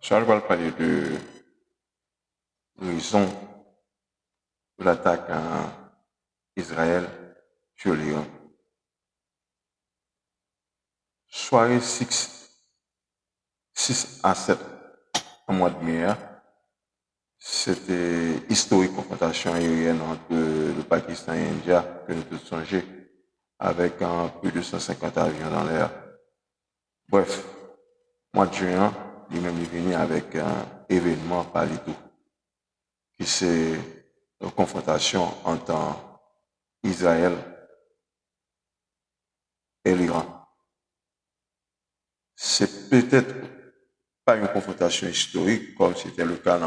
Ça, je vais parler de raison de l'attaque à Israël sur l'Iran. Soirée 6 à 7 en mois de mai, c'était historique confrontation aérienne entre le Pakistan et l'India que nous tous songeons, avec plus de 150 avions dans l'air. Bref, mois de juin, lui-même est venu avec un événement par les tout, qui c'est une confrontation entre Israël et l'Iran. C'est peut-être pas une confrontation historique comme c'était le cas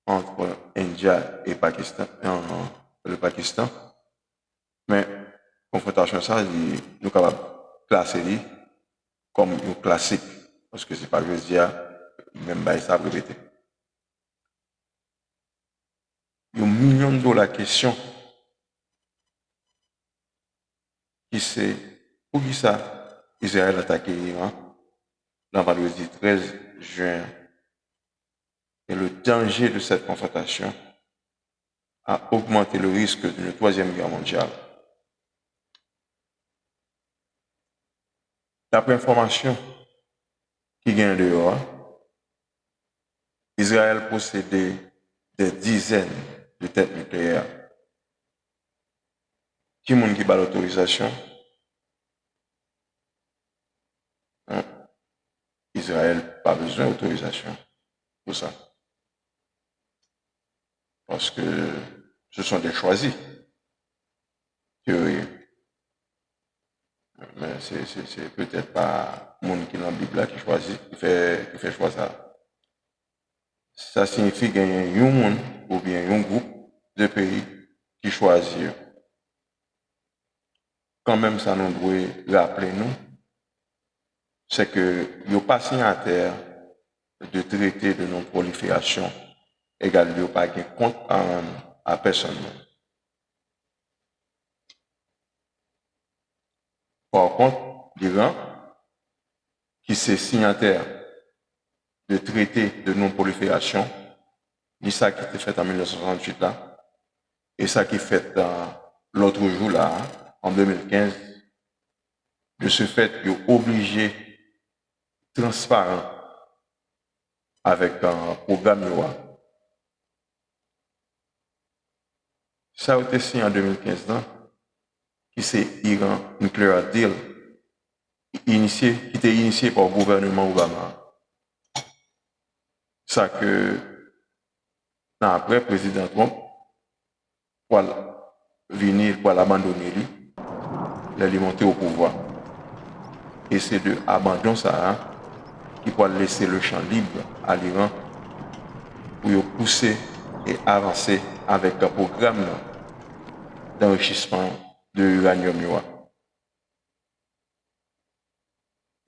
entre India et Pakistan, le Pakistan, mais confrontation ça, nous sommes capables de classer comme une classique, parce que c'est pas juste dire, même pas ça répéter. Il y a $1 million la question qui c'est pour qui ça Israël a attaqué l'Iran dans le vendredi 13 juin, et le danger de cette confrontation a augmenté le risque d'une troisième guerre mondiale. D'après information qui gagne dehors, Israël possédait des dizaines de têtes nucléaires. Qui monde qui bat l'autorisation? Israël n'a pas besoin d'autorisation pour ça. Parce que ce sont des choisis. Mais c'est peut-être pas le monde qui est dans la Bible qui choisit, qui fait choix ça. Ça signifie qu'il y a un monde ou bien un groupe de pays qui choisit. Quand même, ça nous doit rappeler nous, c'est que il n'y a pas signataire de traité de non-prolifération égal, il n'y a pas de compte à personne. Par contre, l'Iran, qui c'est signataire de traité de non-prolifération, ni ça qui était fait en 1968 là, et ça qui est fait l'autre jour là, en 2015, de ce fait, il est obligé, transparent, avec un programme NOAA. Ça a été signé en 2015 là, qui c'est Iran Nuclear Deal, qui était initié par le gouvernement Obama. Ça que, après, le président Trump, pour venir, pour l'abandonner, lui monter au pouvoir. Et c'est de abandon ça qui peut laisser le champ libre à l'Iran pour pousser et avancer avec un programme d'enrichissement de l'uranium.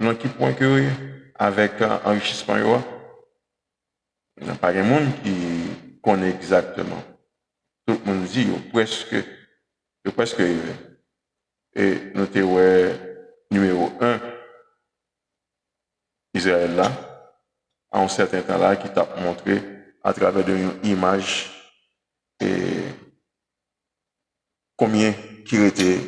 Donc, qui point que avec enrichissement, il n'y a pas de monde qui connaît exactement. Tout le monde dit presque. Et nous numéro 1, Israël là, à un certain temps là, qui t'a montré à travers une image et combien qui était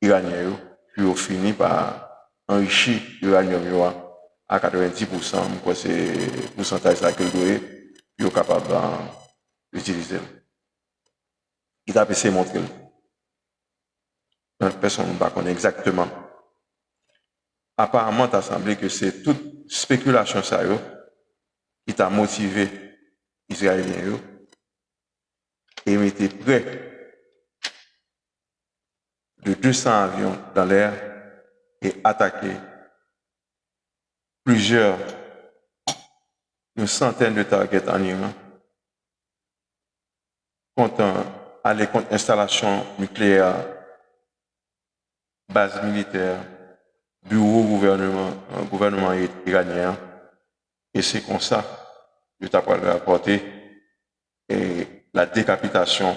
iranien, puis au fini par enrichir l'uranium à 90%, quoi c'est pourcentage ça que le puis est capable d'utiliser. Il t'a essayé de montrer. Personne ne va connaître exactement. Apparemment, il a semblé que c'est toute spéculation ça qui t'a motivé Israéliens et mettait près de 200 avions dans l'air et attaqué une centaine de targets en Iran, aller contre installations nucléaires, bases militaires, bureaux gouvernement iranien, et c'est comme ça que tu as rapporté la décapitation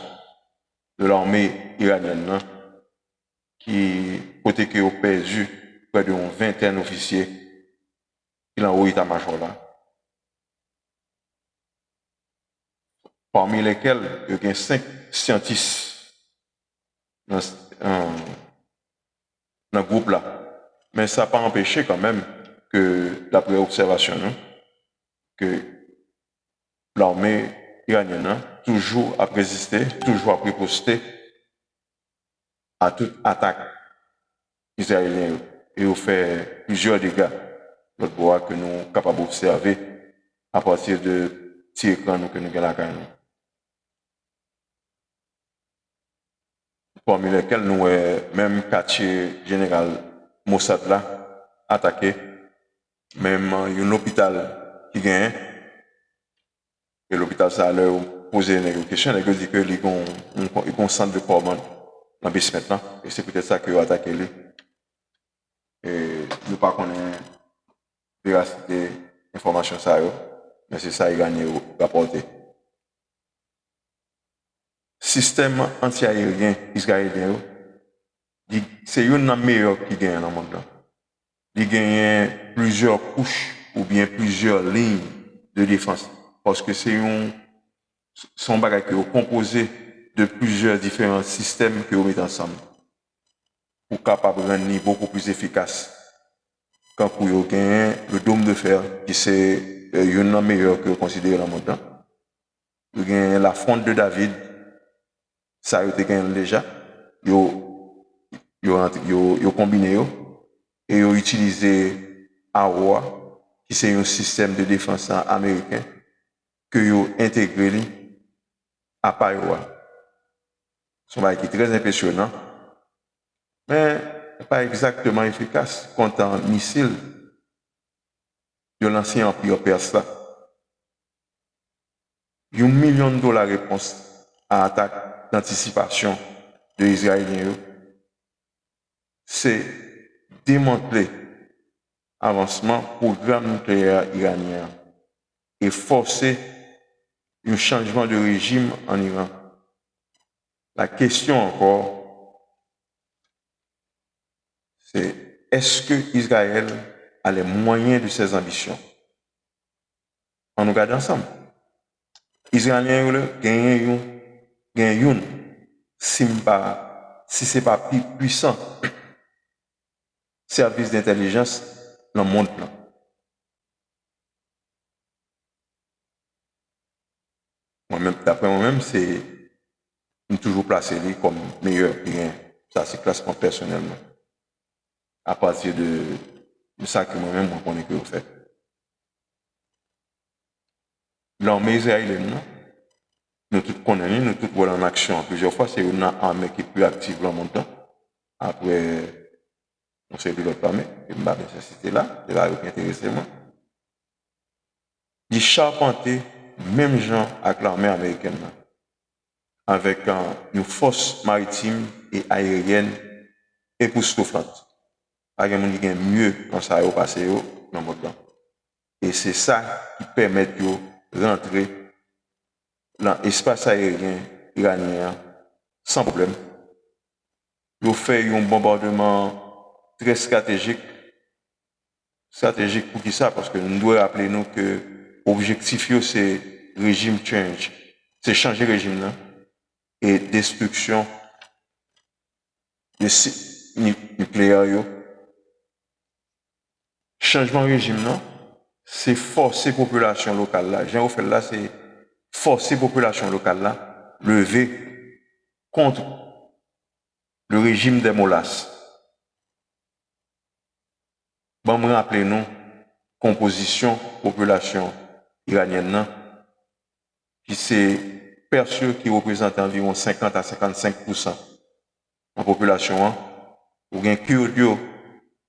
de l'armée iranienne qui côté qui a perdu près d'une vingtaine d'officiers qui l'ont haut état-major là. parmi lesquels il y a 5 scientifiques dans le groupe là. Mais ça n'a pas empêché quand même que, d'après observation, que l'armée iranienne toujours a résisté, toujours a riposté à toute attaque israélienne et a fait plusieurs dégâts. Notre voie que nous sommes capables d'observer à partir de ces écrans que nous avons la carrière. Parmi lesquels nous avons même quartier général Mossad là attaqué, même un hôpital qui gagne, et l'hôpital ça a leur posé une question, ils dit que ils ont un centre de commande dans le basement là, et c'est peut-être ça qu'ils ont attaqué lui. Et nous pas connaître véracité information ça mais c'est ça iranien rapporté. Système anti-aérien israélien c'est une meilleure qui gagne dans le monde. Il gagne plusieurs couches ou bien plusieurs lignes de défense parce que c'est son bagage qui est composé de plusieurs différents systèmes qui mettent ensemble pour capable rendre beaucoup plus efficace. Quand vous gagnez le dôme de fer qui c'est une meilleure que vous considérez dans le monde. Vous gagnez la fonte de David, ça a été gagné déjà. Yo combiné et yo utilisé AWA qui c'est un système de défense américain que yo intégré à Paiwa. C'est un qui est très impressionnant, mais pas exactement efficace contre un missile de l'ancien empire perse. $1 million réponse à l'attaque d'anticipation de l'Israélien, c'est démanteler avancement programme nucléaire iranien et forcer un changement de régime en Iran. La question encore, c'est est-ce que Israël a les moyens de ses ambitions? On regarde ensemble. Israéliens gagnent si ce n'est pas plus puissant service d'intelligence dans le monde. D'après moi-même, c'est toujours placé comme meilleur. Ça, c'est classement personnellement. À partir de ça que moi-même, je connais que vous faites. L'armée israélienne, nous tous connaissons, nous tous voyons en action plusieurs fois. C'est une armée qui est plus active dans le monde. Après, on sait plus l'autre armée. Et je vais citer là, c'est là qui intéresse moi. Il charpentait même gens avec l'armée américaine, avec une force maritime et aérienne époustouflante. Pas de monde qui est mieux quand ça a passé dans le monde. Et c'est ça qui permet de rentrer dans l'espace aérien iranien sans problème. Ils fait un bombardement très stratégique. Stratégique pour qui ça? Parce que nous devons rappeler nous que l'objectif c'est régime change. C'est changer le régime là. Et destruction de sites nucléaires. Changement de régime là, c'est forcer la population locale là. J'ai fait là, c'est forcer la population locale là, lever contre le régime des molasses. Bon, me rappelez nous, composition population iranienne, qui c'est perçu qui représente environ 50 à 55% de la population, ou bien Kurdio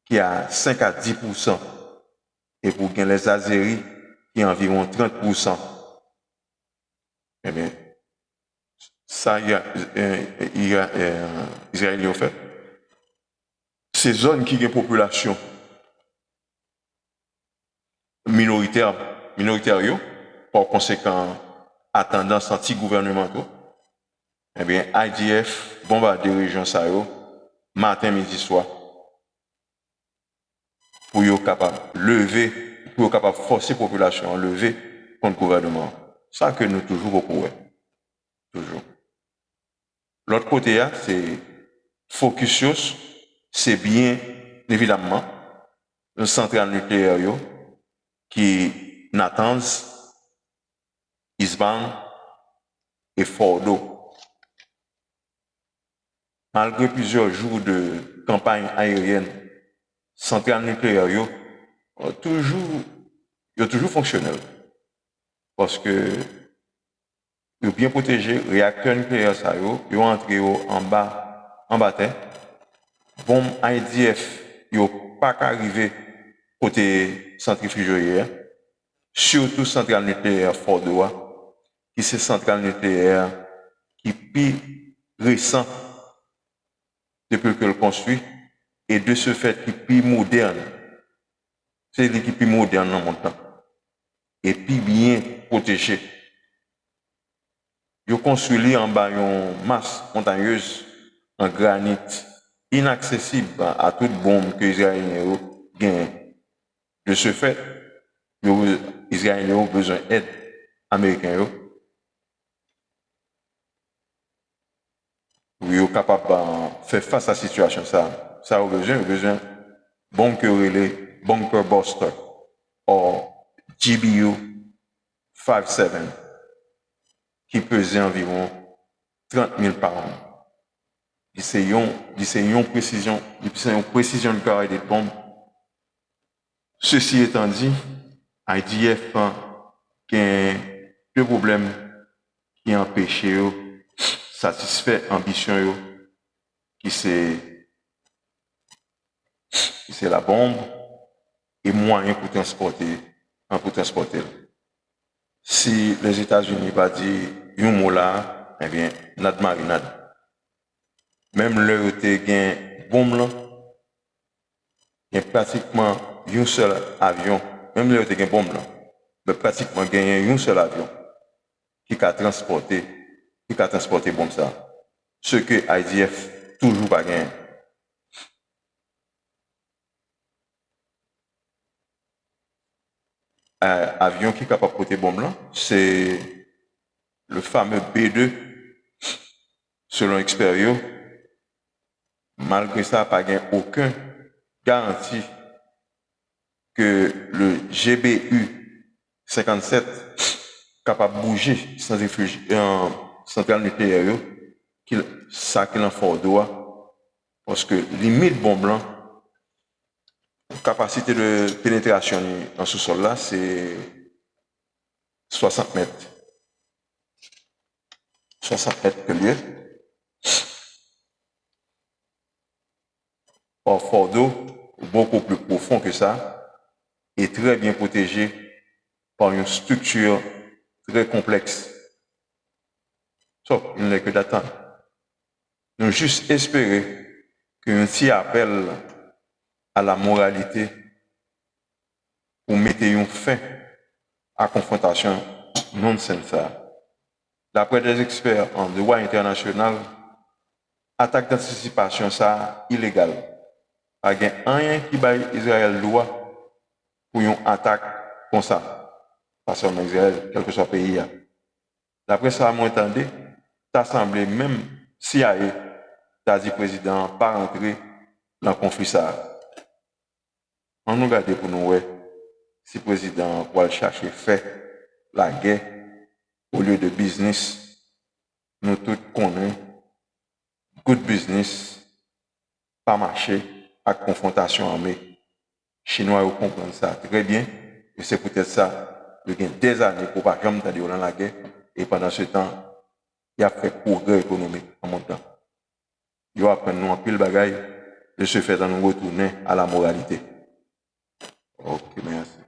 qui a 5 à 10%, et pour bien les Azéris qui a environ 30%. Eh bien, ça, Israël a fait. Ces zones qui ont une population minoritaire, par conséquent, à tendance anti-gouvernementale, eh bien, IDF bombarde des régions ça, matin, midi, soir, pour être capable de lever, pour être capable de forcer la population à lever contre le gouvernement. Ça que nous toujours au pouvoir. toujours. L'autre côté, c'est focus, c'est bien évidemment une centrale nucléaire qui Natanz, Isban et Fordo. Malgré plusieurs jours de campagne aérienne, centrale nucléaire ont toujours fonctionnel. Parce que ils ont bien protégé le réacteur nucléaire, ils ont entré en bas terre. Bombe IDF, ils n'ont pas arrivé côté centrifugeuse, surtout centrale nucléaire Fordo, qui c'est centrale nucléaire qui est plus récent depuis que le construit et de ce fait qui est plus moderne. C'est l'équipe plus moderne dans mon temps et puis bien protégé. Ils ont construit en bas une masse montagneuse en granit inaccessible à toute bombe que les Israéliens gagnent. De ce fait, les Israéliens ont besoin d'aide américaine. Ils sont capables de faire face à la situation. Ça a besoin de bombes que les bunker buster ou GBU 57 qui pesait environ 30 000 par an. C'est une précision de carré des bombes. Ceci étant dit, IDF a deux problèmes qui empêchent de satisfaire l'ambition qui c'est la bombe et moyen pour transporter. Si les États-Unis pas dit un mot là, eh bien, notre marinade. Même le bombe là, il y a pratiquement un seul avion, même le bombe là, mais pratiquement gagné un seul avion qui a transporté bombe ça. Ce que IDF toujours pas gagné. Avion qui est capable de porter bombe là, c'est le fameux B2, selon l'expérience. Malgré ça, pas gagné aucun garantie que le GBU 57 capable de bouger sans réfugié en centrale nucléaire, ça qu'il en faut droit, parce que limite bombe blanc, capacité de pénétration dans ce sol là, c'est 60 mètres. 60 mètres que lieu. Or, Fordo, beaucoup plus profond que ça, est très bien protégé par une structure très complexe. Il n'est que d'attendre. Nous juste espérer qu'un petit appel à la moralité pour mettre un fin à la confrontation non-sens. D'après des experts en droit international, attaque d'anticipation ça illégale. Il n'y a rien qui bat Israël loi pour une attaque comme ça. Pas seulement Israël, quel que soit le pays. D'après ça, moi entendez, ça semblait même CIA, t'as dit président, pas rentrer dans le conflit ça. On nous regarde pour nous, si le président va chercher faire la guerre au lieu de business, nous tous connaissons, good business, pas marcher à confrontation armée. Chinois comprennent ça très bien, et c'est peut-être ça, il y a des années pour pas jamais dans la guerre, et pendant ce temps, il a fait progrès économique en montant. Il a appris nous en pile bagaille, de ce fait, nous retourner à la moralité. Ok, merci.